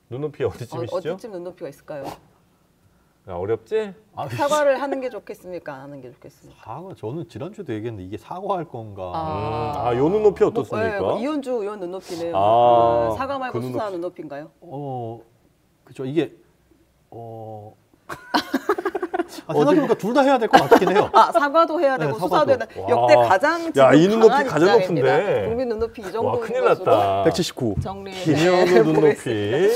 눈높이 어디쯤이시죠? 어디쯤 눈높이가 있을까요? 어렵지? 사과를 하는 게 좋겠습니까? 안 하는 게 좋겠습니까? 사과 저는 지난주에도 얘기했는데 이게 사과할 건가? 요 눈높이 어떻습니까? 뭐 이현주 의원 눈높이네요. 사과 말고 수사 눈높이인가요? 그죠. 이게 생각해보니까 둘 다 해야 될 것 같긴 해요. 사과도 해야 되고 네, 수사도 해야 되고. 와. 역대 가장 지금 야, 이 눈높이 강한 가장 입장입니다. 높은데. 국민 눈높이 이 정도인 와, 큰일 것으로 났다. 179. 정리. 김현우 눈높이.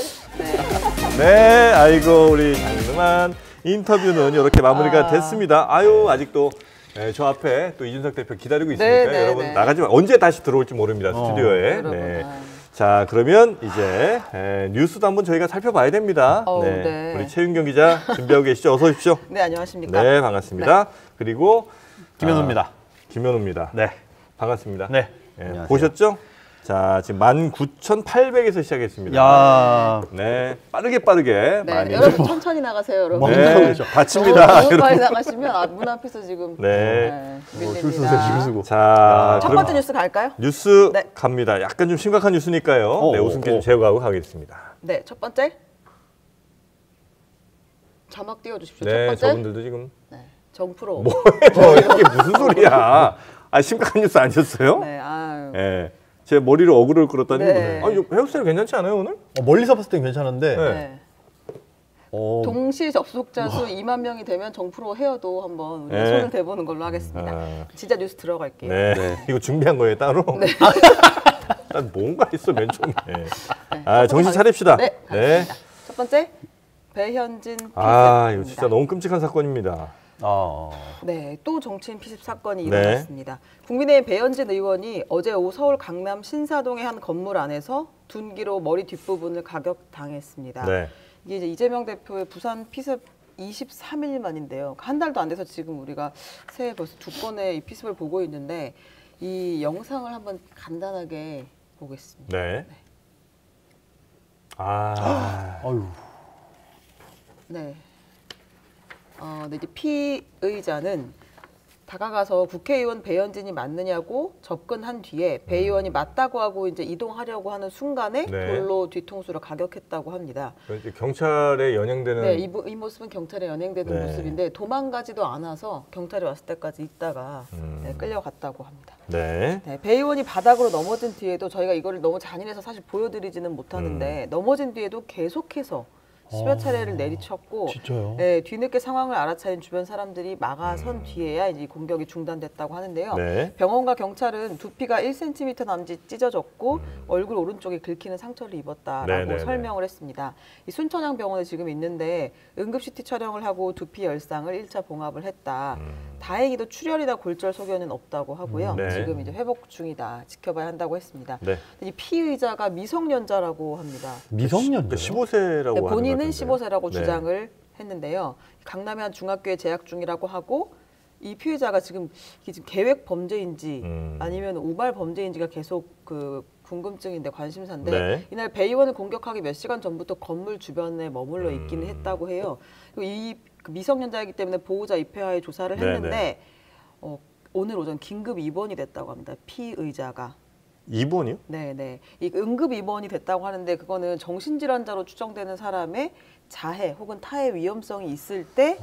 네, 아이고 우리 장능한 인터뷰는 이렇게 마무리가 됐습니다. 아직도 저 앞에 또 이준석 대표 기다리고 있으니까 여러분 나가지 마. 언제 다시 들어올지 모릅니다. 스튜디오에. 네. 자, 그러면 이제 뉴스도 한번 저희가 살펴봐야 됩니다. 네. 우리 최윤경 기자 준비하고 계시죠? 어서 오십시오. 네, 안녕하십니까? 네, 반갑습니다. 그리고 김현우입니다. 김현우입니다. 네. 반갑습니다. 네. 보셨죠? 자, 지금 19,800에서 시작했습니다. 야. 네, 빠르게 네, 많이. 여러분 천천히 나가세요, 여러분. 네, 다칩니다. 너무 빨리 나가시면 문 앞에서 지금 줄 밀립니다. 자, 첫 번째 뉴스 갈까요? 뉴스 갑니다. 약간 좀 심각한 뉴스니까요. 네, 웃음기 좀 제거하고 가겠습니다. 네, 첫 번째. 자막 띄워주십시오. 네, 첫 번째. 저분들도 지금. 네, 정프로. 이게 무슨 소리야? 심각한 뉴스 아니었어요? 네, 네. 제 머리를 어그로를 끌었다니. 네. 헤어스타일 괜찮지 않아요 오늘? 멀리서 봤을 땐 괜찮은데. 네. 동시 접속자 수 2만 명이 되면 정프로 헤어도 한번 우리가 손을 대보는 걸로 하겠습니다. 진짜 뉴스 들어갈게요. 네. 이거 준비한 거예요 따로? 네. 난 뭔가 있어 맨 처음에. 정신 차립시다. 네. 첫 번째 배현진 피습. 이거 진짜 너무 끔찍한 사건입니다. 네, 또 정치인 피습 사건이 일어났습니다. 국민의힘 배현진 의원이 어제 오후 서울 강남 신사동의 한 건물 안에서 둔기로 머리 뒷부분을 가격당했습니다. 네. 이게 이제 이재명 대표의 부산 피습 23일 만인데요. 한 달도 안 돼서 지금 우리가 새해 벌써 2건의 이 피습을 보고 있는데 이 영상을 한번 간단하게 보겠습니다. 네. 아유. 네. 네, 이제 피의자는 다가가서 국회의원 배현진이 맞느냐고 접근한 뒤에 배 의원이 맞다고 하고 이제 이동하려고 하는 순간에 돌로 뒤통수를 가격했다고 합니다. 경찰에 연행되는. 네, 이 모습은 경찰에 연행되는 모습인데 도망가지도 않아서 경찰이 왔을 때까지 있다가 끌려갔다고 합니다. 네. 배 의원이 바닥으로 넘어진 뒤에도 저희가 이거를 너무 잔인해서 사실 보여드리지는 못하는데 넘어진 뒤에도 계속해서 10여 차례를 내리쳤고 뒤늦게 상황을 알아차린 주변 사람들이 막아선 뒤에야 이제 공격이 중단됐다고 하는데요. 병원과 경찰은 두피가 1cm 남짓 찢어졌고 얼굴 오른쪽에 긁히는 상처를 입었다라고 설명을 했습니다. 이 순천향 병원에 지금 있는데 응급 CT 촬영을 하고 두피 열상을 1차 봉합을 했다. 다행히도 출혈이나 골절 소견은 없다고 하고요. 지금 이제 회복 중이다. 지켜봐야 한다고 했습니다. 이 피의자가 미성년자라고 합니다. 미성년자? 15세라고 하는 본인은 15세라고 주장을 했는데요. 강남의 한 중학교에 재학 중이라고 하고 이 피의자가 지금 계획 범죄인지 아니면 우발 범죄인지가 계속 궁금증인데 관심사인데 이날 배 의원을 공격하기 몇 시간 전부터 건물 주변에 머물러 있기는 했다고 해요. 그리고 이 미성년자이기 때문에 보호자 입회하에 조사를 했는데 오늘 오전 긴급 입원이 됐다고 합니다. 피의자가. 입원이요? 네네. 이 응급 입원이 됐다고 하는데 그거는 정신질환자로 추정되는 사람의 자해 혹은 타해 위험성이 있을 때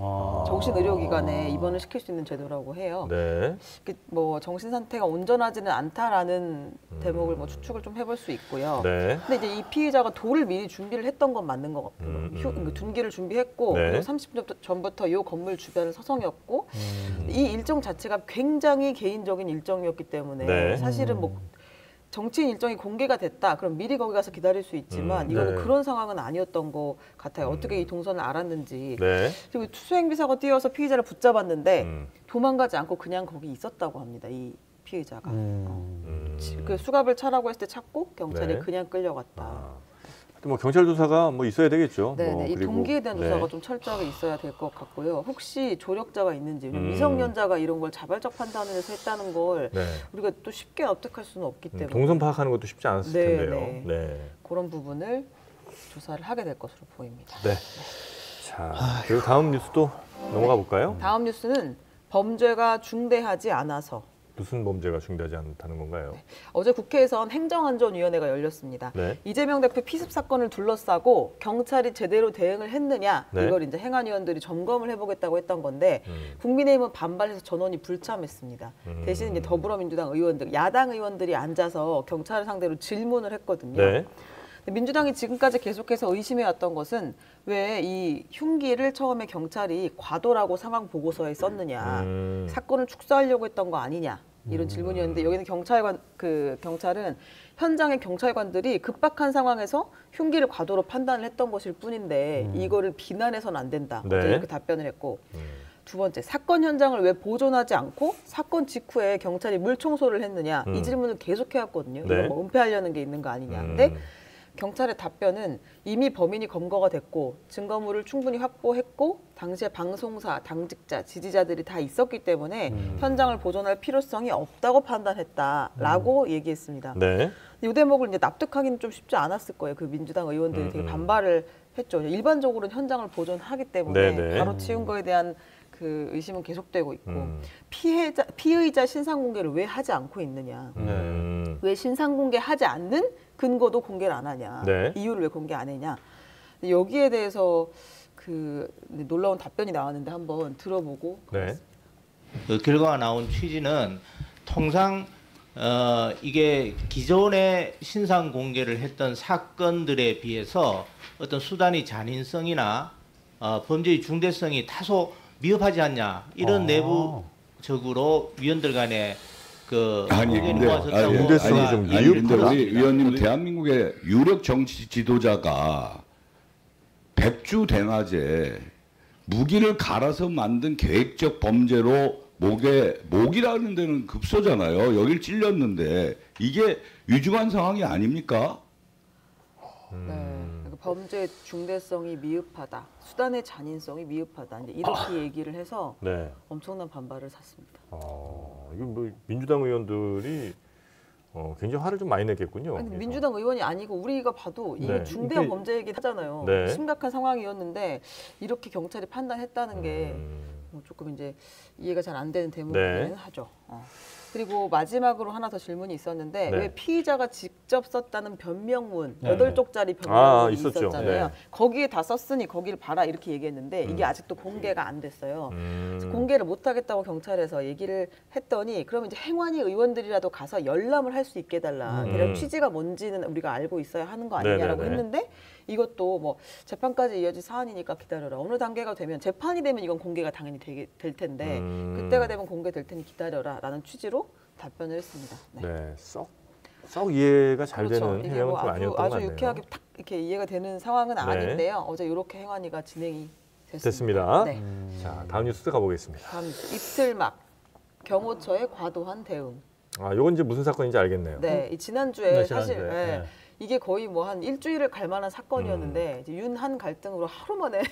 정신의료기관에 입원을 시킬 수 있는 제도라고 해요. 뭐 정신 상태가 온전하지는 않다라는 대목을 뭐 추측을 좀 해볼 수 있고요. 근데 이제 이 피의자가 돌을 미리 준비를 했던 건 맞는 것 같아요. 둔기를 준비했고 30분 전부터 이 건물 주변을 서성였고 이 일정 자체가 굉장히 개인적인 일정이었기 때문에 사실은 뭐 정치인 일정이 공개가 됐다. 그럼 미리 거기 가서 기다릴 수 있지만 이거는 그런 상황은 아니었던 것 같아요. 어떻게 이 동선을 알았는지. 그리고 수행비서가 뛰어서 피의자를 붙잡았는데 도망가지 않고 그냥 거기 있었다고 합니다. 이 피의자가. 그 수갑을 차라고 했을 때 찾고 경찰이 그냥 끌려갔다. 뭐 경찰 조사가 뭐 있어야 되겠죠. 이 동기에 대한 조사가 좀 철저하게 있어야 될 것 같고요. 혹시 조력자가 있는지, 미성년자가 이런 걸 자발적 판단을 해서 했다는 걸 우리가 또 쉽게 납득할 수는 없기 때문에 동선 파악하는 것도 쉽지 않았을 텐데요. 그런 부분을 조사를 하게 될 것으로 보입니다. 자, 그리고 다음 뉴스도 넘어가 볼까요? 다음 뉴스는 범죄가 중대하지 않아서 무슨 범죄가 중대하지 않다는 건가요? 네. 어제 국회에선 행정안전위원회가 열렸습니다. 네. 이재명 대표 피습 사건을 둘러싸고 경찰이 제대로 대응을 했느냐 네. 이걸 이제 행안위원들이 점검을 해보겠다고 했던 건데 국민의힘은 반발해서 전원이 불참했습니다. 대신 이제 더불어민주당 의원들, 야당 의원들이 앉아서 경찰을 상대로 질문을 했거든요. 네. 민주당이 지금까지 계속해서 의심해왔던 것은 왜 이 흉기를 처음에 경찰이 과도라고 상황 보고서에 썼느냐, 사건을 축소하려고 했던 거 아니냐 이런 질문이었는데 여기는 경찰은 현장의 경찰관들이 급박한 상황에서 흉기를 과도로 판단을 했던 것일 뿐인데 이거를 비난해서는 안 된다. 네. 어제 이렇게 답변을 했고. 두 번째, 사건 현장을 왜 보존하지 않고 사건 직후에 경찰이 물청소를 했느냐 이 질문을 계속 해왔거든요. 네. 이거 뭐 은폐하려는 게 있는 거 아니냐. 근데 경찰의 답변은 이미 범인이 검거가 됐고 증거물을 충분히 확보했고 당시에 방송사, 당직자, 지지자들이 다 있었기 때문에 현장을 보존할 필요성이 없다고 판단했다라고 얘기했습니다. 네. 이 대목을 이제 납득하기는 좀 쉽지 않았을 거예요. 그 민주당 의원들이 되게 반발을 했죠. 일반적으로는 현장을 보존하기 때문에 네네. 바로 치운 거에 대한 그 의심은 계속되고 있고 피의자 신상 공개를 왜 하지 않고 있느냐. 왜 신상 공개하지 않는 근거도 공개를 안 하냐. 네. 이유를 왜 공개 안 했냐. 여기에 대해서 그 놀라운 답변이 나왔는데 한번 들어보고. 네. 그 결과가 나온 취지는 통상 이게 기존에 신상 공개를 했던 사건들에 비해서 어떤 수단의 잔인성이나 범죄의 중대성이 다소 미흡하지 않냐 이런 내부적으로 위원들 간에 그 의견이 모아졌다고. 중대성이 좀 근데 미흡하다. 우리 위원님 대한민국의 유력 정치 지도자가 백주대낮에 무기를 갈아서 만든 계획적 범죄로 목이라는 데는 급소잖아요. 여길 찔렸는데 이게 위중한 상황이 아닙니까? 네, 범죄의 중대성이 미흡하다, 수단의 잔인성이 미흡하다. 이제 이렇게 얘기를 해서 네. 엄청난 반발을 샀습니다. 이거 뭐 민주당 의원들이 굉장히 화를 좀 많이 냈겠군요. 아니, 그래서. 민주당 의원이 아니고 우리가 봐도 이게 네. 중대한 이게- 범죄이긴 하잖아요. 네. 심각한 상황이었는데 이렇게 경찰이 판단했다는 게 뭐 조금 이제 이해가 잘 안 되는 대목이기는 네. 하죠. 그리고 마지막으로 하나 더 질문이 있었는데 네. 왜 피의자가 직접 썼다는 변명문 네. 8쪽짜리 변명문이 있었죠. 있었잖아요. 네. 거기에 다 썼으니 거기를 봐라 이렇게 얘기했는데 이게 아직도 공개가 안 됐어요. 그래서 공개를 못 하겠다고 경찰에서 얘기를 했더니 그러면 이제 행안위 의원들이라도 가서 열람을 할 수 있게 해달라. 이런 취지가 뭔지는 우리가 알고 있어야 하는 거 아니냐라고 네네네. 했는데 이것도 뭐 재판까지 이어질 사안이니까 기다려라. 어느 단계가 되면 재판이 되면 이건 공개가 당연히 될 텐데 그때가 되면 공개될 테니 기다려라라는 취지로 답변을 했습니다. 네. 네. 썩 이해가 잘 되는 이게 해명은 뭐 좀 아니었던 것 아주 같네요. 유쾌하게 탁 이렇게 이해가 되는 상황은 네. 아닌데요. 어제 이렇게 행안위가 진행이 됐습니다. 네. 자, 다음 뉴스 가보겠습니다. 다음 입틀막 경호처의 과도한 대응. 이건 이제 무슨 사건인지 알겠네요. 네, 이 지난주에 네, 사실 지난주에. 네, 네. 이게 거의 뭐 한 일주일을 갈 만한 사건이었는데 이제 윤한 갈등으로 하루 만에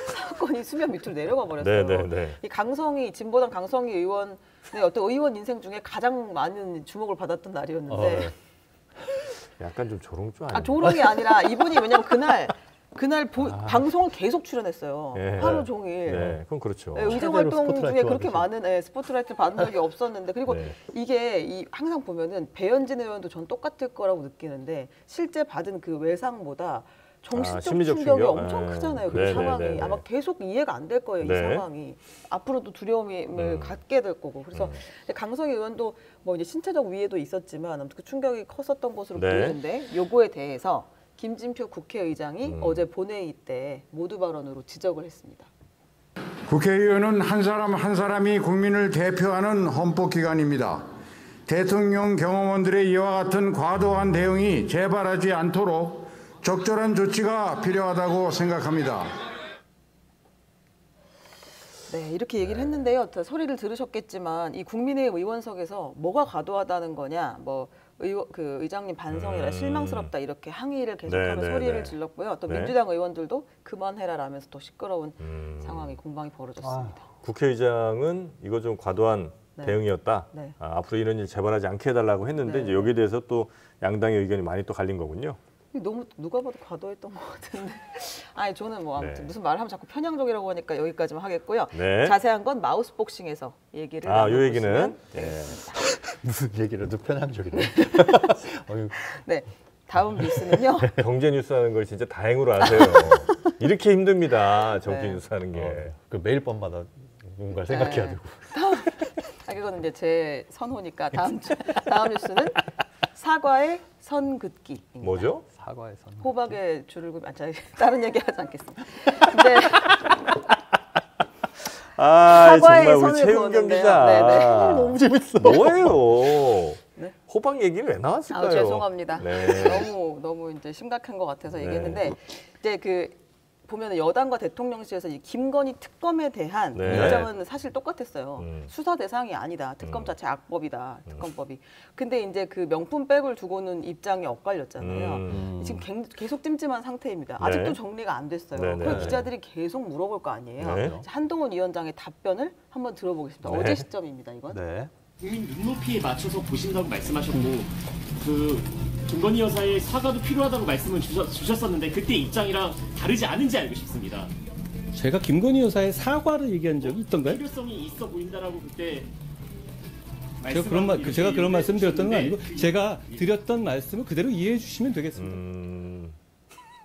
사건이 수면 밑으로 내려가 버렸어요. 네. 이 강성희 진보당 강성희 의원의 어떤 의원 인생 중에 가장 많은 주목을 받았던 날이었는데 약간 좀 조롱조 아니에요? 조롱이 아니라 이분이 왜냐면 그날 방송을 계속 출연했어요. 네. 하루 종일. 네, 그럼 그렇죠. 네, 의정 최대로 활동 중에 스포트라이트 그렇게 받으시죠. 많은 스포트라이트를 받은 적이 없었는데 그리고 네. 이게 항상 보면은 배현진 의원도 전 똑같을 거라고 느끼는데 실제 받은 그 외상보다 정신적 심리적 충격이 충격? 엄청 네. 크잖아요. 그 네, 상황이 네, 네, 네. 아마 계속 이해가 안 될 거예요. 네. 이 상황이 앞으로도 두려움을 갖게 될 거고 그래서 강성희 의원도 뭐 이제 신체적 위해도 있었지만 아무튼 그 충격이 컸었던 것으로 네. 보이는데 요거에 대해서 김진표 국회의장이 어제 본회의 때 모두 발언으로 지적을 했습니다. 국회의원은 한 사람 한 사람이 국민을 대표하는 헌법기관입니다. 대통령 경호원들의 이와 같은 과도한 대응이 재발하지 않도록 적절한 조치가 필요하다고 생각합니다. 네, 이렇게 얘기를 했는데요. 소리를 들으셨겠지만 이 국민의힘 의원석에서 뭐가 과도하다는 거냐, 뭐 의장님 반성이라 실망스럽다 이렇게 항의를 계속하면서 소리를 질렀고요. 또 네. 민주당 의원들도 그만해라라면서 또 시끄러운 상황이 공방이 벌어졌습니다. 국회의장은 이거 좀 과도한 네. 대응이었다. 네. 앞으로 이런 일 재발하지 않게 해달라고 했는데 네. 이제 여기에 대해서 또 양당의 의견이 많이 또 갈린 거군요. 너무 누가 봐도 과도했던 것 같은데. 아니 저는 뭐 아무튼 네. 무슨 말을 하면 자꾸 편향적이라고 하니까 여기까지만 하겠고요. 네. 자세한 건 마우스복싱에서 얘기를 요 나눠보시면 얘기는 되겠습니다. 무슨 얘기를 해도 편향적이네. 어휴, 네. 다음 뉴스는요. 경제 뉴스 하는 걸 진짜 다행으로 아세요. 이렇게 힘듭니다. 정치 네. 뉴스 하는 게. 그 매일 밤마다 뭔가를 생각해야 네. 되고. 아, 그거는 이제 제 선호니까 다음 뉴스는 사과의 선긋기입니다. 뭐죠? 사과에서는. 호박에 줄을 긋 다른 얘기 하지 않겠습니다. 이제 아, 사과의 정말 우리 선을 최윤경 그었는데요. 기자. 네네. 너무 재밌어. 뭐예요? 네? 호박 얘기는 왜 나왔을까요? 아, 죄송합니다. 네. 너무 이제 심각한 것 같아서 네. 얘기했는데 이제 그 보면 여당과 대통령실에서 이 김건희 특검에 대한 네. 입장은 사실 똑같았어요. 음. 수사 대상이 아니다. 특검 자체 악법이다. 특검법이. 근데 이제 그 명품백을 두고는 입장이 엇갈렸잖아요. 지금 계속 찜찜한 상태입니다. 네. 아직도 정리가 안 됐어요. 네, 네. 그걸 기자들이 계속 물어볼 거 아니에요. 네. 한동훈 위원장의 답변을 한번 들어보겠습니다. 네. 어제 시점입니다. 이건. 네. 국민 눈높이에 맞춰서 보신다고 말씀하셨고 그 김건희 여사의 사과도 필요하다고 말씀을 주셨었는데 그때 입장이랑 다르지 않은지 알고 싶습니다. 제가 김건희 여사의 사과를 얘기한 적이 있던가요? 필요성이 있어 보인다라고 그때 제가 그런 말씀 드렸던 건 아니고 주셨는데 제가 드렸던 말씀을 그대로 이해해 주시면 되겠습니다.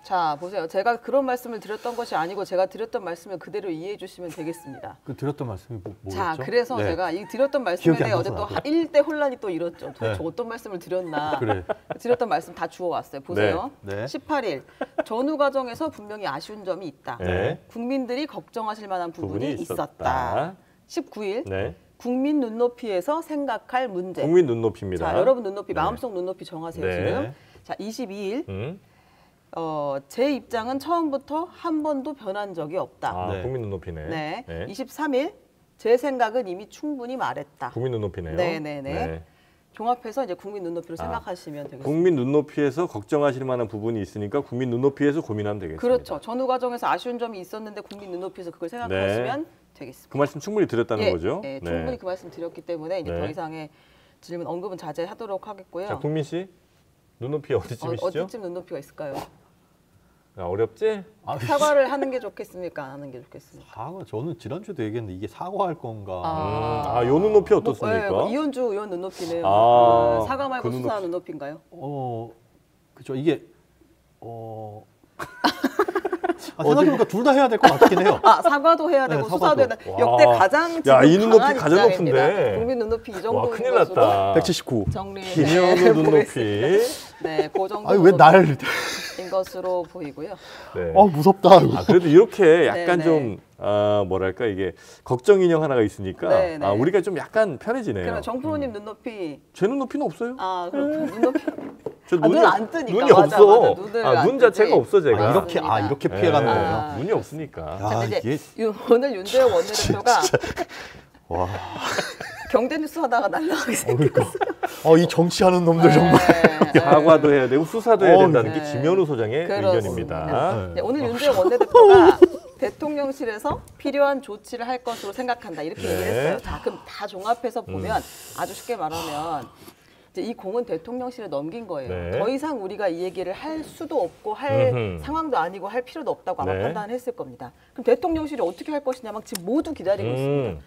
자, 보세요. 제가 그런 말씀을 드렸던 것이 아니고 제가 드렸던 말씀을 그대로 이해해 주시면 되겠습니다. 그 드렸던 말씀이 뭐였죠? 자, 그래서 네. 제가 이 드렸던 말씀에 기억이 대해 안 어제 나서 또 나도. 일대 혼란이 또 일었죠. 도대체 네. 어떤 말씀을 드렸나. 그래. 드렸던 말씀 다 주워왔어요. 보세요. 네. 네. 18일 전후 과정에서 분명히 아쉬운 점이 있다. 네. 국민들이 걱정하실 만한 부분이 부분이 있었다. 있었다. 19일 네. 국민 눈높이에서 생각할 문제. 국민 눈높이입니다. 자, 여러분 눈높이, 네. 마음속 눈높이 정하세요. 네. 지금. 자, 22일 음. 제 입장은 처음부터 한 번도 변한 적이 없다. 아, 네. 국민 눈높이네. 네. 네. 23일 제 생각은 이미 충분히 말했다. 국민 눈높이네요. 네네네. 종합해서 이제 국민 눈높이로 생각하시면 되겠습니다. 국민 눈높이에서 걱정하실 만한 부분이 있으니까 국민 눈높이에서 고민하면 되겠습니다. 그렇죠. 전후 과정에서 아쉬운 점이 있었는데 국민 눈높이에서 그걸 생각하시면 되겠습니다. 그 말씀 충분히 드렸다는 거죠? 네, 충분히 그 말씀 드렸기 때문에 이제 네. 더 이상의 질문 언급은 자제하도록 하겠고요. 자, 국민 씨 눈높이 어디쯤이시죠? 어디쯤 눈높이가 있을까요? 아, 어렵지? 사과를 하는 게 좋겠습니까? 안 하는 게 좋겠습니까? 사과 저는 지난주에도 얘기했는데 이게 사과할 건가? 요 눈높이 어떻습니까? 뭐 이현주 의원 눈높이네요. 아, 사과 말고 그 수사 눈높이인가요? 그죠 이게 생각해보니까 둘 다 해야 될 것 같긴 해요. 아, 사과도 해야 되고 네, 수사도 해야 사과도. 되고 역대 와. 가장 지금 야, 이 눈높이 강한 가장 입장입니다. 높은데. 국민 눈높이 이 와, 정도인 큰일 것으로 났다. 179. 정리해 김현우 눈높이. 네, 그 정도 아니 왜 날? 인 것으로 보이고요. 네. 무섭다. 아, 그래도 이렇게 약간 네, 좀 뭐랄까 이게 걱정 인형 하나가 있으니까 네, 네. 우리가 좀 약간 편해지네요. 그러면 정프로님 눈높이 제 눈높이는 없어요. 그럼 눈높이 저 눈을 안 뜨니까. 눈이 맞아, 없어. 맞아. 눈을 안 눈 자체가 뜨지. 없어 제가. 이렇게 이렇게 피해가는 네. 거예요. 눈이 없으니까. 근데 이게 이제 오늘 윤재영 원내대표가 와. 경제 뉴스 하다가 날라가게 생겼어요. 이 정치하는 놈들 정말. 네. 사과도 해야 되고 수사도 해야 된다는 네. 게 김현우 소장의 그렇습니다. 의견입니다. 네, 오늘 윤재영 원내대표가 대통령실에서 필요한 조치를 할 것으로 생각한다 이렇게 네. 얘기했어요. 자, 그럼 다 종합해서 보면 아주 쉽게 말하면 이제 이 공은 대통령실에 넘긴 거예요. 네. 더 이상 우리가 이 얘기를 할 수도 없고 할 음흠. 상황도 아니고 할 필요도 없다고 아마 네. 판단을 했을 겁니다. 그럼 대통령실이 어떻게 할 것이냐 막 지금 모두 기다리고 있습니다.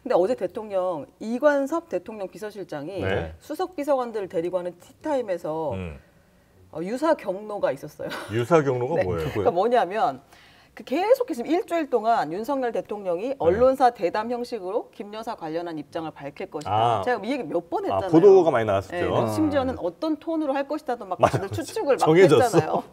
근데 어제 대통령 이관섭 대통령 비서실장이 네. 수석 비서관들을 데리고 하는 티타임에서 유사 경로가 있었어요. 유사 경로가 네. 뭐예요? 그러니까 뭐냐면 계속해서 일주일 동안 윤석열 대통령이 언론사 대담 형식으로 김 여사 관련한 입장을 밝힐 것이다. 제가 이 얘기 몇 번 했잖아요. 보도가 많이 나왔었죠. 네, 심지어는 어떤 톤으로 할 것이다도 막 다들 추측을 막 정해졌어. 했잖아요.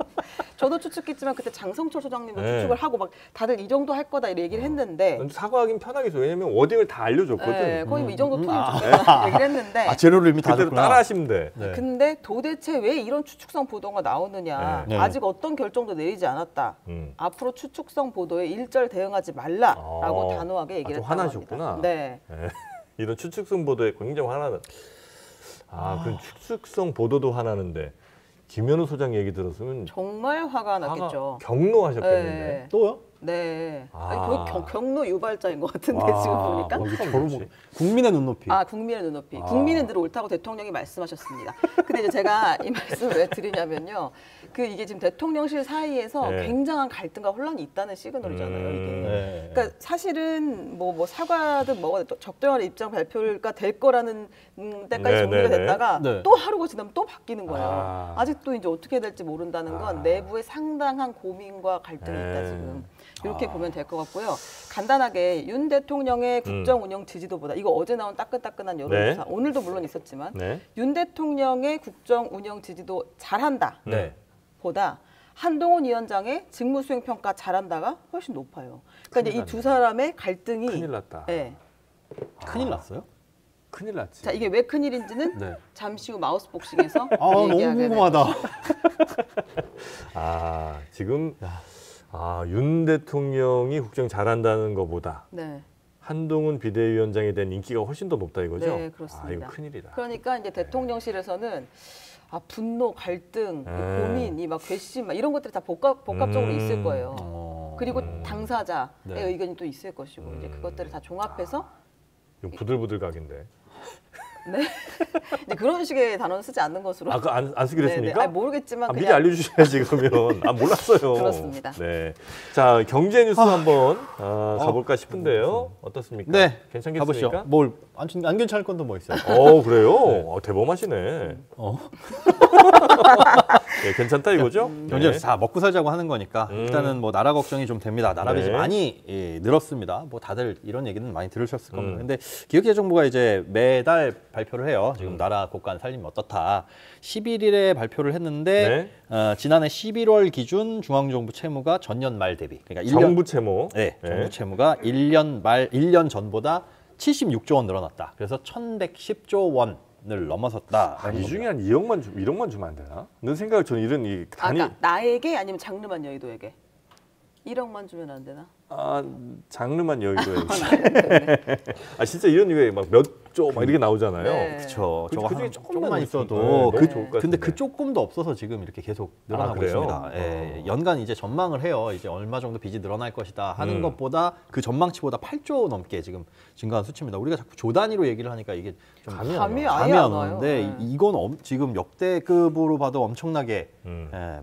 저도 추측했지만 그때 장성철 소장님도 네. 추측을 하고 막 다들 이 정도 할 거다 이렇게 얘기를 했는데 사과하긴 편하겠어. 왜냐면 워딩을 다 알려줬거든. 네, 거의 뭐 이 정도 톤이면 좋겠다 얘기를 했는데 재료를 이미 다 그대로 줬구나. 따라하시면 돼. 네. 근데 도대체 왜 이런 추측성 보도가 나오느냐. 네. 아직 어떤 결정도 내리지 않았다. 앞으로 추측성 보도에 일절 대응하지 말라라고 단호하게 얘기를 좀 했다고 화나셨구나. 합니다. 네. 네. 이런 추측성 보도에 굉장히 화나는. 그럼 추측성 보도도 화나는데 김현우 소장 얘기 들었으면 정말 화가 났겠죠. 경로하셨겠는데. 네. 또요? 네. 아. 아니, 거의 경로 유발자인 것 같은데 와, 지금 보니까. 저를 뭐 국민의 눈높이. 아, 국민의 눈높이. 국민은 늘 옳다고 대통령이 말씀하셨습니다. 근데 이제 제가 이 말씀을 왜 드리냐면요. 이게 지금 대통령실 사이에서 네. 굉장한 갈등과 혼란이 있다는 시그널이잖아요, 이게. 네. 그러니까 사실은 뭐 사과든 뭐가 적정한 입장 발표가 될 거라는 때까지 네, 정리가 네, 네. 됐다가 네. 또 하루가 지나면 또 바뀌는 거예요. 아. 아직도 이제 어떻게 될지 모른다는 건 내부에 상당한 고민과 갈등이 있다 지금. 이렇게 보면 될 것 같고요. 간단하게 윤 대통령의 국정 운영 지지도보다 이거 어제 나온 따끈따끈한 여론조사 네. 오늘도 물론 있었지만 네. 윤 대통령의 국정 운영 지지도 잘한다 네. 보다 한동훈 위원장의 직무수행 평가 잘한다가 훨씬 높아요. 그러니까 이제 이 두 사람의 갈등이 큰일 났다. 네. 큰일 났어요? 큰일 났지. 자, 이게 왜 큰일인지는 네. 잠시 후 마우스 복싱에서 너무 얘기하게 궁금하다. 지금 윤 대통령이 국정 잘한다는 것보다 네. 한동훈 비대위원장에 대한 인기가 훨씬 더 높다 이거죠? 네, 그렇습니다. 이거 큰일이다. 그러니까 이제 대통령실에서는 분노, 갈등, 고민, 이 막 괘씸 막 이런 것들이 다 복합적으로 있을 거예요. 그리고 당사자의 네. 의견이 또 있을 것이고 이제 그것들을 다 종합해서 이거 부들부들 각인데. 네. 이제 그런 식의 단어는 쓰지 않는 것으로. 아까 안 쓰기로 네네. 했습니까? 모르겠지만 미리 그냥 알려주셔야지 그러면. 몰랐어요. 그렇습니다. 네. 자, 경제 뉴스 한번 가볼까 싶은데요. 어떻습니까? 네. 괜찮겠습니까? 가보시죠. 뭘 안 괜찮을 건도 뭐 있어요? 그래요? 대범하시네. 네, 괜찮다 이거죠? 경제 네. 다 먹고 살자고 하는 거니까 일단은 뭐 나라 걱정이 좀 됩니다. 나라 빚이 네. 많이 늘었습니다. 뭐 다들 이런 얘기는 많이 들으셨을 겁니다. 근데 기획재정부가 이제 매달 발표를 해요. 지금 나라 국가 살림이 어떻다. 11일에 발표를 했는데 지난해 11월 기준 중앙정부 채무가 전년 말 대비 그러니까 정부 채무. 네, 정부 채무가 1년 전보다 76조 원 늘어났다. 그래서 1,110조 원을 넘어섰다. 이 중에 한 1억만 주면 안 되나? 내 생각에 저는 이런 그러니까 나에게 아니면 장르만 여의도에게 1억만 주면 안 되나? 장르만 여의도에. 진짜 이런 게 막 몇 조 막 이렇게 나오잖아요. 네. 그렇죠. 저거 그중에 조금만 있어도 너무 좋을 것 근데 같은데. 그 조금도 없어서 지금 이렇게 계속 늘어나고 그래요? 있습니다. 예, 연간 이제 전망을 해요. 이제 얼마 정도 빚이 늘어날 것이다 하는 것보다 그 전망치보다 8조 넘게 지금 증가한 수치입니다. 우리가 자꾸 조 단위로 얘기를 하니까 이게 좀 감이 안 와요. 오는데 네. 이건 지금 역대급으로 봐도 엄청나게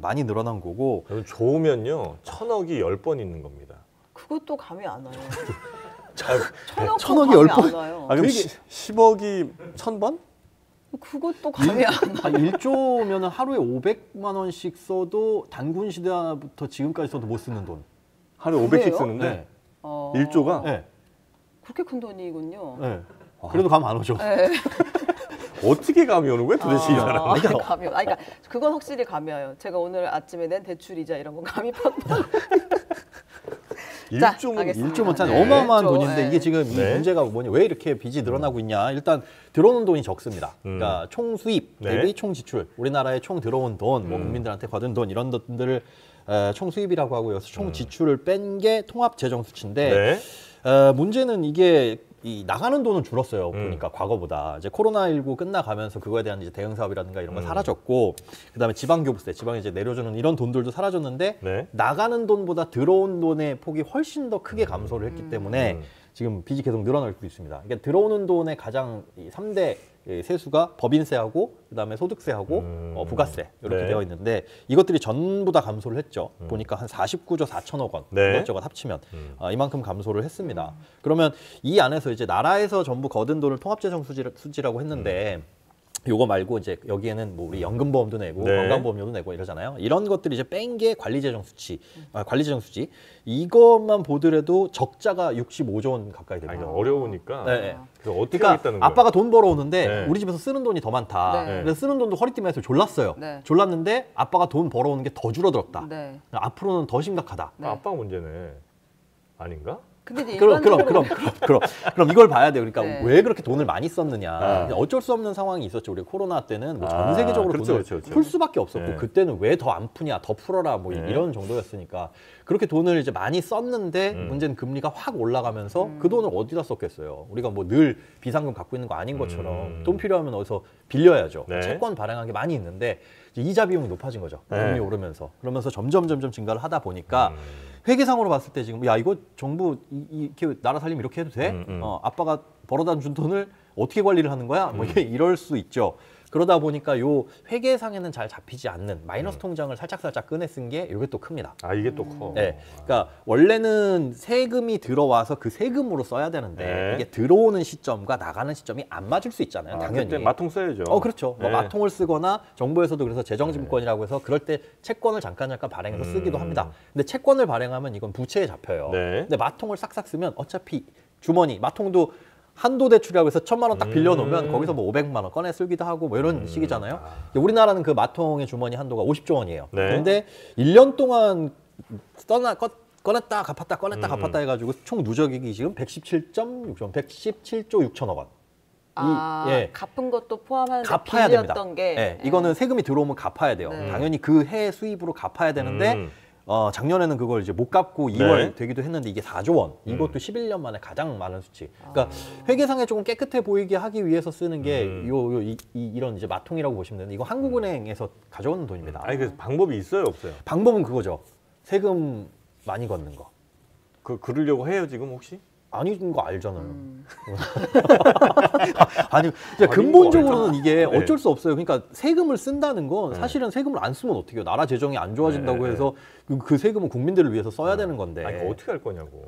많이 늘어난 거고. 좋으면요 1,000억이 10번 있는 겁니다. 그것도 감이 안 와요. 1,000억이 감이 10번? 안 와요. 그럼 10억이 1,000번? 그것도 감이 안 와요. 1조면 하루에 500만 원씩 써도 단군 시대부터 지금까지 써도 못 쓰는 돈. 하루에 그래요? 500씩 쓰는데 네. 1조가? 네. 그렇게 큰 돈이군요. 네. 그래도 감 안 오죠. 네. 어떻게 감이 오는 거야 도대체 이 사람? 감이 와. 그러니까 그건 확실히 감이 와요. 제가 오늘 아침에 낸 대출이자 이런 거 감이 팍팍. 자, 1조면 참 네. 어마어마한 1조, 돈인데 네. 이게 지금 이 네. 문제가 뭐냐? 왜 이렇게 빚이 늘어나고 있냐? 일단 들어오는 돈이 적습니다. 그러니까 총 수입 대비 네. 총 지출, 우리나라에 총 들어온 돈, 뭐 국민들한테 거둔 돈 이런 것들을 총 수입이라고 하고요. 총 지출을 뺀 게 통합 재정 수치인데 문제는 이게 나가는 돈은 줄었어요. 보니까 과거보다 이제 코로나19 끝나가면서 그거에 대한 이제 대응 사업이라든가 이런 건 사라졌고, 그다음에 지방교부세, 지방에 이제 내려주는 이런 돈들도 사라졌는데 나가는 돈보다 들어온 돈의 폭이 훨씬 더 크게 감소를 했기 때문에 지금 빚이 계속 늘어나고 있습니다. 그러니까 들어오는 돈의 가장 3대 세수가 법인세하고 그다음에 소득세하고 부가세 이렇게 되어 있는데 이것들이 전부 다 감소를 했죠. 보니까 한 49조 4천억 원 이것저것 합치면 이만큼 감소를 했습니다. 그러면 이 안에서 이제 나라에서 전부 거둔 돈을 통합재정 수지라고 했는데 요거 말고 이제 여기에는 뭐 우리 연금보험도 내고 건강보험료도 내고 이러잖아요. 이런 것들이 이제 뺀 게 관리재정 수치, 관리재정 수지. 이것만 보더라도 적자가 65조 원 가까이 됩니다. 어려우니까. 네. 그래서 어떻게 그러니까 하겠다는 거야? 아빠가 돈 벌어오는데 우리 집에서 쓰는 돈이 더 많다. 네. 그래서 쓰는 돈도 허리띠 매서 졸랐어요. 네. 졸랐는데 아빠가 돈 벌어오는 게 더 줄어들었다. 네. 앞으로는 더 심각하다. 네. 아빠가 문제네. 아닌가? 근데 이제 그럼 이걸 봐야 돼요. 그러니까 네. 왜 그렇게 돈을 많이 썼느냐. 어쩔 수 없는 상황이 있었죠. 우리 코로나 때는 뭐 전 세계적으로 돈을 풀 수밖에 없었고 그때는 왜 더 안 푸냐, 더 풀어라 뭐 이런 정도였으니까 그렇게 돈을 이제 많이 썼는데 문제는 금리가 확 올라가면서 그 돈을 어디다 썼겠어요. 우리가 뭐 늘 비상금 갖고 있는 거 아닌 것처럼 돈 필요하면 어디서 빌려야죠. 채권 발행한 게 많이 있는데 이자 비용이 높아진 거죠. 금리 오르면서. 그러면서 점점 증가를 하다 보니까 회계상으로 봤을 때 지금 야 이거 정부 이렇게 나라 살림 이렇게 해도 돼? 아빠가 벌어다 준 돈을 어떻게 관리를 하는 거야? 뭐 이럴 수 있죠. 그러다 보니까 요 회계상에는 잘 잡히지 않는 마이너스 통장을 살짝 꺼내 쓴 게 이게 또 큽니다. 아 이게 또 커. 네, 그러니까 원래는 세금이 들어와서 그 세금으로 써야 되는데 네. 이게 들어오는 시점과 나가는 시점이 안 맞을 수 있잖아요. 당연히. 그때 마통 써야죠. 그렇죠. 네. 뭐 마통을 쓰거나 정부에서도 그래서 재정증권이라고 해서 그럴 때 채권을 잠깐 발행해서 쓰기도 합니다. 근데 채권을 발행하면 이건 부채에 잡혀요. 네. 근데 마통을 싹싹 쓰면 어차피 주머니 마통도 한도 대출이라고 해서 1,000만 원 딱 빌려놓으면 거기서 뭐 500만 원 꺼내 쓰기도 하고 뭐 이런 식이잖아요. 우리나라는 그 마통의 주머니 한도가 50조 원이에요. 네. 그런데 1년 동안 꺼냈다 갚았다 꺼냈다 갚았다 해가지고 총 누적이익이 지금 117조 6천억 원. 갚은 것도 포함하는데 갚아야 됩니다. 빚이었던 게 네, 이거는 세금이 들어오면 갚아야 돼요. 네. 당연히 그 해 수입으로 갚아야 되는데 작년에는 그걸 이제 못 갚고 2월 되기도 했는데 이게 4조 원. 이것도 11년 만에 가장 많은 수치. 그러니까 회계상에 조금 깨끗해 보이게 하기 위해서 쓰는 게 이런 이제 마통이라고 보시면 되는데 이거 한국은행에서 가져오는 돈입니다. 아니 그 방법이 있어요, 없어요? 방법은 그거죠. 세금 많이 걷는 거. 그러려고 해요 지금 혹시? 아닌 거 알잖아요. 아니, 근본적으로는 이게 어쩔 수 없어요. 그러니까 세금을 쓴다는 건 사실은 세금을 안 쓰면 어떻게 해요? 나라 재정이 안 좋아진다고 해서 그 세금은 국민들을 위해서 써야 되는 건데. 아니 어떻게 할 거냐고.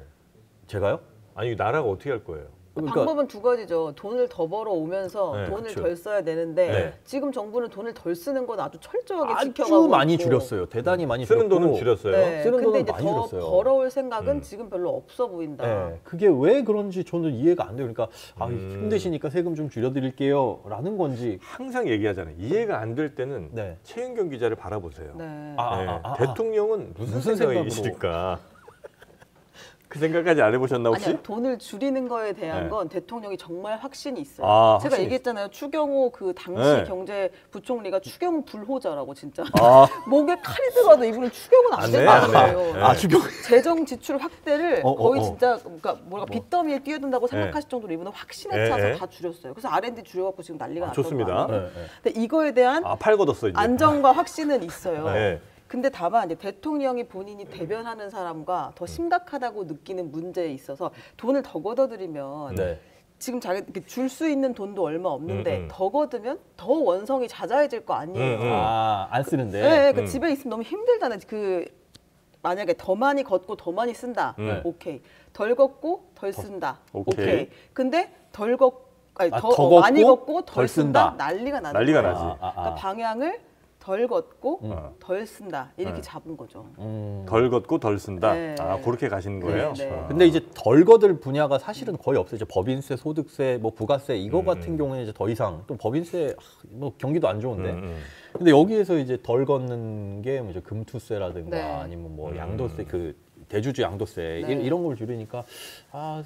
제가요? 아니 나라가 어떻게 할 거예요? 그러니까 방법은 두 가지죠. 돈을 더 벌어오면서 돈을 그렇죠. 덜 써야 되는데 네. 지금 정부는 돈을 덜 쓰는 건 아주 철저하게 아주 지켜가고 많이 있고. 줄였어요. 대단히 많이 쓰는 줄였고. 돈은 줄였어요. 네. 쓰는 근데 돈은 이제 많이 더 줄였어요. 벌어올 생각은 지금 별로 없어 보인다. 네, 그게 왜 그런지 저는 이해가 안 돼요. 그러니까 힘드시니까 세금 좀 줄여드릴게요 라는 건지. 항상 얘기하잖아요. 이해가 안 될 때는 네. 최은경 기자를 바라보세요. 네. 대통령은 무슨 무슨 생각이실까? 그 생각까지 안 해보셨나 혹시? 아니요, 돈을 줄이는 거에 대한 네. 건 대통령이 정말 확신이 있어요. 제가 확신이 얘기했잖아요. 추경호 그 당시 네. 경제부총리가 추경 불호자라고 진짜. 아. 목에 칼이 들어가도 이분은 추경은 안 된다는 거예요. 추경. 재정 지출 확대를 거의 어. 진짜 그러니까 뭐가 빚더미에 뛰어든다고 생각하실 정도로 이분은 확신에 차서 다 줄였어요. 그래서 R&D 줄여갖고 지금 난리가 났던 좋습니다. 거예요. 근데 이거에 대한 팔 걷었어 이제. 안정과 확신은 있어요. 네. 근데 다만 이제 대통령이 본인이 대변하는 사람과 더 심각하다고 느끼는 문제에 있어서 돈을 더 걷어들이면 네. 지금 자기 줄 수 있는 돈도 얼마 없는데 더 걷으면 더 원성이 자자해질 거 아니에요. 안 쓰는데. 네, 그 집에 있으면 너무 힘들잖아요. 그 만약에 더 많이 걷고 더 많이 쓴다, 오케이. 덜 걷고 덜 쓴다, 오케이. 근데 덜 걷, 아니, 더 많이 걷고 덜 쓴다, 난리가 나는 난리가 거예요. 나지. 그러니까 방향을 덜 걷고 덜 쓴다 이렇게 잡은 거죠. 덜 걷고 덜 쓴다. 네. 그렇게 가시는 거예요? 네, 네. 근데 이제 덜 걷을 분야가 사실은 거의 없어요. 이제 법인세, 소득세, 뭐 부가세 이거 같은 경우는 이제 더 이상 또 법인세 뭐 경기도 안 좋은데. 근데 여기에서 이제 덜 걷는 게 이제 금투세라든가 네. 아니면 뭐 양도세 그 대주주 양도세 네. 이런 걸 줄이니까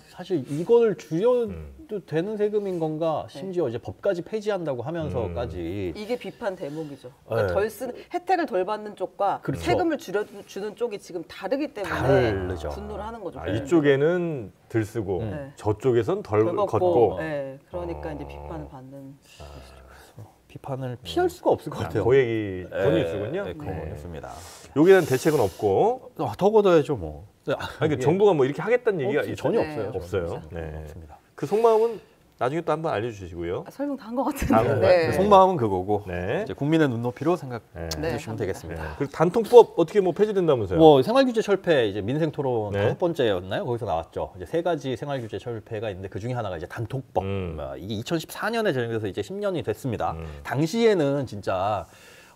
사실 이걸 줄여도 되는 세금인 건가 심지어 이제 법까지 폐지한다고 하면서까지 이게 비판 대목이죠. 그러니까 네. 덜 쓰는 혜택을 덜 받는 쪽과 그렇죠. 세금을 줄여주는 쪽이 지금 다르기 때문에 다르죠. 분노를 하는 거죠. 이쪽에는 덜 쓰고 네. 저쪽에선 덜 덜 걷고. 네, 그러니까 이제 비판을 받는. 비판을 피할 수가 없을 것 같아요. 그 얘기 돈이 있군요. 네, 그렇습니다. 여기에 대한 대책은 없고. 더 걷어야죠 뭐. 그러니까 정부가 뭐 이렇게 하겠다는 얘기가 전혀 네. 없어요. 없어요. 전혀 네. 없습니다. 그 속마음은 나중에 또 한번 알려주시고요. 설명 다 한 것 다 같은데. 한 건가요? 그 속마음은 그거고 네. 이제 국민의 눈높이로 생각해 네. 주시면 되겠습니다. 그리고 단통법 어떻게 뭐 폐지된다면서요? 뭐 생활규제 철폐 이제 민생토론 네. 5번째였나요? 거기서 나왔죠. 이제 3가지 생활규제 철폐가 있는데 그 중에 하나가 이제 단톡법. 이게 2014년에 제정돼서 이제 10년이 됐습니다. 당시에는 진짜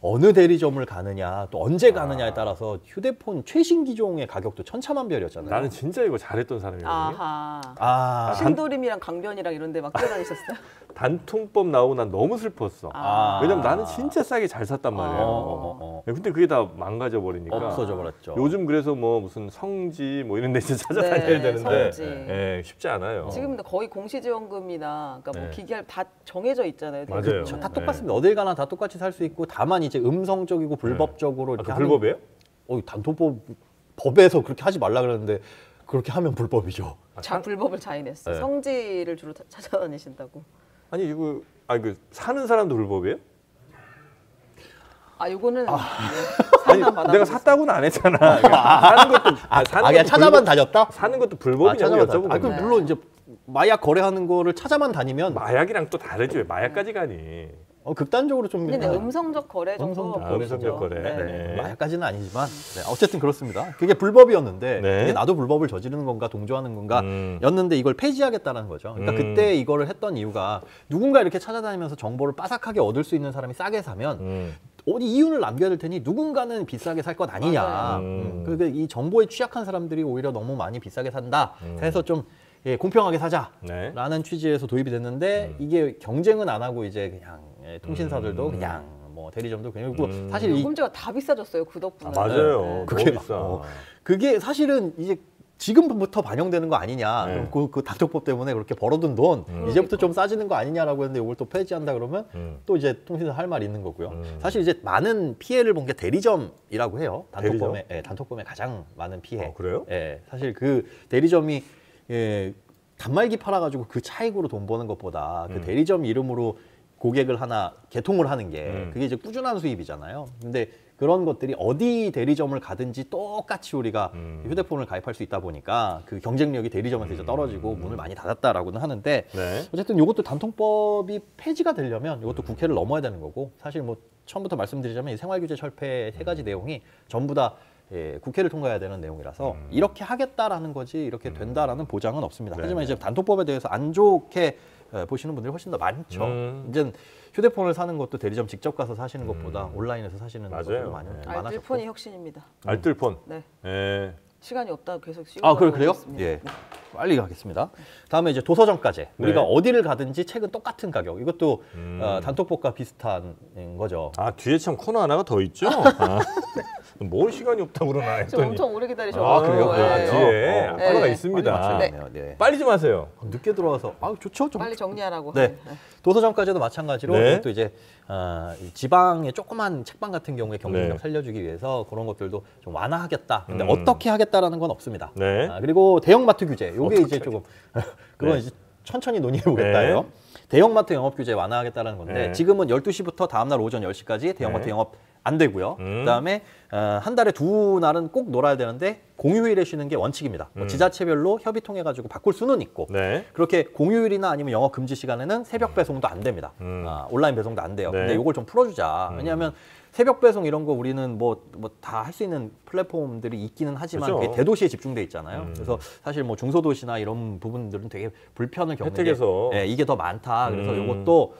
어느 대리점을 가느냐 또 언제 가느냐에 따라서 휴대폰 최신 기종의 가격도 천차만별이었잖아요. 나는 진짜 이거 잘했던 사람이거든요. 아하. 신도림이랑 강변이랑 이런 데 막 뛰어다니셨어요? 단통법 나오고 난 너무 슬펐어. 왜냐면 나는 진짜 싸게 잘 샀단 말이에요. 근데 그게 다 망가져 버리니까. 없어져 버렸죠. 요즘 그래서 뭐 무슨 성지 뭐 이런 데 찾아다녀야 되는데 성지. 쉽지 않아요. 지금 근데 거의 공시지원금이나 그러니까 뭐 기계할 다 정해져 있잖아요. 맞아요. 그렇죠. 다 똑같습니다. 어딜 가나 다 똑같이 살 수 있고 다만 이제 음성적이고 불법적으로 이렇게 하는 불법이에요? 단톡법 법에서 그렇게 하지 말라 그러는데 그렇게 하면 불법이죠. 불법을 자인했어요. 네. 성지를 주로 찾아다니신다고. 아니 이거 그 사는 사람도 불법이에요? 요거는 내가 샀다고는 안 했잖아. 사는 것도 그냥 찾아만 다녔다? 사는 것도 불법이냐고 여쭤본 거야. 그럼 물론 이제 마약 거래하는 거를 찾아만 다니면 마약이랑 또 다르지 왜 마약까지 가니? 극단적으로 좀 근데 음성적 거래 정도. 음성적 거래. 네. 마약까지는 아니지만 어쨌든 그렇습니다. 그게 불법이었는데 네. 이게 나도 불법을 저지르는 건가 동조하는 건가 였는데 이걸 폐지하겠다는 거죠. 그러니까 그때 이거를 했던 이유가 누군가 이렇게 찾아다니면서 정보를 빠삭하게 얻을 수 있는 사람이 싸게 사면 어디 이윤을 남겨야 될 테니 누군가는 비싸게 살 것 아니냐. 그러니까 이 정보에 취약한 사람들이 오히려 너무 많이 비싸게 산다. 해서 좀 공평하게 사자라는 취지에서 도입이 됐는데 이게 경쟁은 안 하고 이제 그냥 통신사들도 그냥 뭐 대리점도 그냥 사실 요금제가 다 비싸졌어요. 그 덕분에. 맞아요. 그게 비싸. 그게 사실은 이제 지금부터 반영되는 거 아니냐. 그럼 그 단톡법 때문에 그렇게 벌어둔 돈 이제부터 좀 싸지는 거 아니냐라고 했는데 이걸 또 폐지한다 그러면 또 이제 통신사 할 말이 있는 거고요. 사실 이제 많은 피해를 본 게 대리점이라고 해요. 단톡범에 가장 많은 피해. 그래요? 사실 그 대리점이 단말기 팔아가지고 그 차익으로 돈 버는 것보다 그 대리점 이름으로 고객을 하나 개통을 하는 게 그게 이제 꾸준한 수입이잖아요. 근데 그런 것들이 어디 대리점을 가든지 똑같이 우리가 휴대폰을 가입할 수 있다 보니까 그 경쟁력이 대리점에서 이제 떨어지고 문을 많이 닫았다라고는 하는데 어쨌든 이것도 단통법이 폐지가 되려면 이것도 국회를 넘어야 되는 거고 사실 뭐 처음부터 말씀드리자면 이 생활규제 철폐 3가지 내용이 전부 다 국회를 통과해야 되는 내용이라서 이렇게 하겠다라는 거지 이렇게 된다라는 보장은 없습니다. 하지만 이제 단톡법에 대해서 안 좋게 보시는 분들이 훨씬 더 많죠. 이제 휴대폰을 사는 것도 대리점 직접 가서 사시는 것보다 온라인에서 사시는 것도 많아졌고. 알뜰폰이 혁신입니다. 알뜰폰. 네. 시간이 없다고 계속 씌우고 그래요? 예. 빨리 가겠습니다. 다음에 이제 도서정가제. 우리가 어디를 가든지 책은 똑같은 가격. 이것도 단톡법과 비슷한 거죠. 뒤에 참 코너 하나가 더 있죠? 뭘 시간이 없다고 그러나 했더니. 엄청 오래 기다리셔서. 그래요? 뒤에 코너가 있습니다. 빨리 좀 하세요. 늦게 들어와서. 좋죠. 좀. 빨리 정리하라고. 도서정가제도 마찬가지로 이것도 이제 지방의 조그만 책방 같은 경우에 경쟁력 살려주기 위해서 그런 것들도 좀 완화하겠다. 근데 어떻게 하겠다라는 건 없습니다. 그리고 대형마트 규제. 요게 이제 조금 그건 이제 천천히 논의해 보겠다요. 대형마트 영업 규제 완화하겠다는 건데 지금은 12시부터 다음날 오전 10시까지 대형마트 영업 안 되고요. 그다음에 한 달에 2날은 꼭 놀아야 되는데 공휴일에 쉬는 게 원칙입니다. 뭐 지자체별로 협의 통해 가지고 바꿀 수는 있고 그렇게 공휴일이나 아니면 영업 금지 시간에는 새벽 배송도 안 됩니다. 온라인 배송도 안 돼요. 근데 이걸 좀 풀어주자. 왜냐하면 새벽 배송 이런 거 우리는 뭐 다 할 수 있는 플랫폼들이 있기는 하지만 그게 대도시에 집중돼 있잖아요. 그래서 사실 뭐 중소도시나 이런 부분들은 되게 불편을 겪는 게 이게 더 많다. 그래서 이것도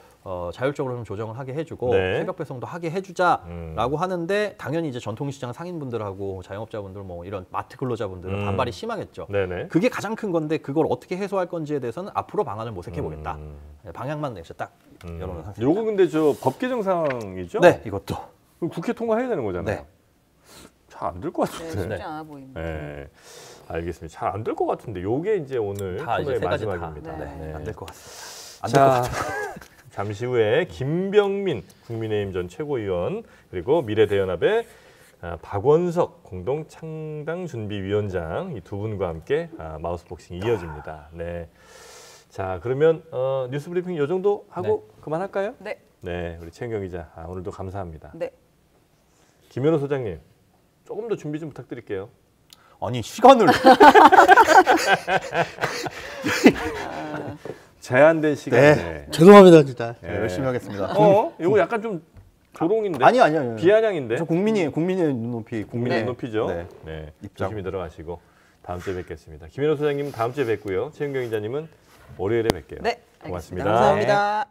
자율적으로 좀 조정을 하게 해주고 새벽 배송도 하게 해주자라고 하는데 당연히 이제 전통시장 상인분들하고 자영업자분들 뭐 이런 마트 근로자분들은 반발이 심하겠죠. 그게 가장 큰 건데 그걸 어떻게 해소할 건지에 대해서는 앞으로 방안을 모색해 보겠다. 방향만 내서 딱 열어놓은 상태입니다. 요거 근데 저 법 개정 사항이죠? 네, 이것도. 그럼 국회 통과해야 되는 거잖아요. 네. 잘 안 될 것 같은데. 쉽지 않아 보입니다. 알겠습니다. 잘 안 될 것 같은데 요게 이제 오늘 코너의 마지막입니다. 안 될 것 같습니다. 자, 잠시 후에 김병민 국민의힘 전 최고위원 그리고 미래대연합의 박원석 공동창당준비위원장 이 두 분과 함께 마우스복싱 이어집니다. 자, 그러면 뉴스브리핑 이 정도 하고 그만할까요? 네, 우리 최은경 기자 오늘도 감사합니다. 김현우 소장님, 조금 더 준비 좀 부탁드릴게요. 아니 시간을 제한된 시간에 죄송합니다 진짜 열심히 하겠습니다. 이거 약간 좀 조롱인데? 아니요. 비아냥인데? 저 국민의 눈높이 국민의 눈높이죠. 입장. 조심히 들어가시고 다음 주에 뵙겠습니다. 김현우 소장님 다음 주에 뵙고요. 최은경 기자님은 월요일에 뵐게요. 네, 고맙습니다. 감사합니다.